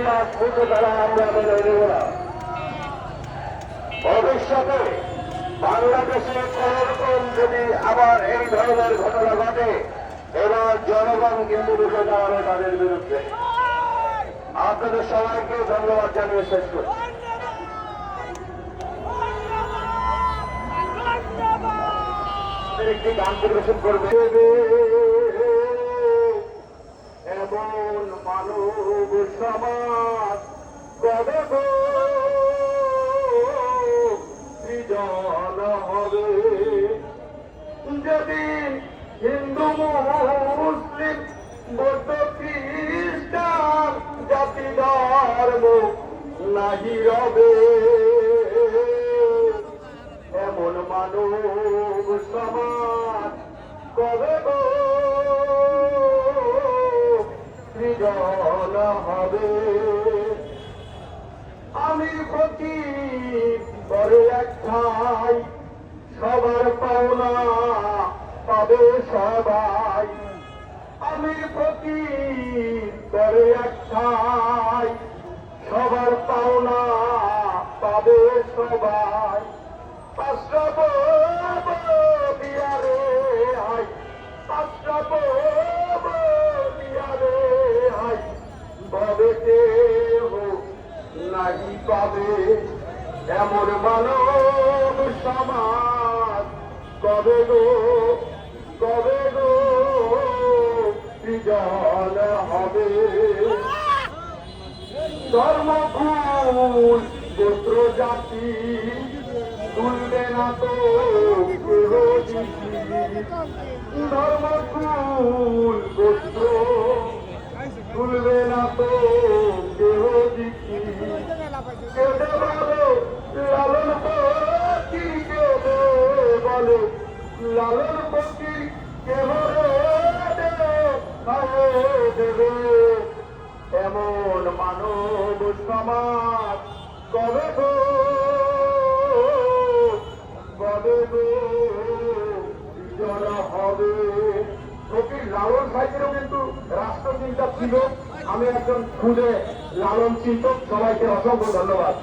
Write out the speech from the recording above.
ইতিহাস মুছে ফেলা আমরা মেনে নেব না। ভবিষ্যতে বাংলাদেশে কোনোরকম যদি আবার এই ধরনের ঘটনা ঘটে, এবার জনগণ কিন্তু রুখে দাঁড়াবে তাদের বিরুদ্ধে। আপনাদের সবাইকে ধন্যবাদ জানিয়ে শেষ করি। একটি গান পরিবেশন করবে। এমন মানব সমাজ কবে সৃজন হবে, যদি হিন্দু মুসলিম বৌদ্ধ খ্রিস্টান জাতি ধর্ম নাহি রবে। এমন মানব সমাজ কবে সৃজন হবে। আমি ফকির করে এক ঠাই, সবার পাওনা পাবে সবাই। আমি ফকির করে এক ঠাই, সবার পাওনা পাবে সবাই। আশ্রব দিয়ারে হাই, আশ্রব দিয়ারে হাই, তবে কেহ নাহি পাবে। এমন মানব সমাজ কবে সৃজন হবে। ধর্মকুল গোত্র জাতি তুলবে না তো কেহ দিছি। ধর্মকুল গোত্র তুলবে না তো কেহ দিছি। কেঁদে বলে লালন পক্ষী, কেঁদে বলে লালন পক্ষী, কেহ দেবে। এমন মানব সমাজ কবে সৃজন হবে। ফকির লালন সাহেবেরও কিন্তু রাষ্ট্রচিন্তা ছিল। আমি একজন খুদে লালন চিন্তক। সবাইকে অসংখ্য ধন্যবাদ।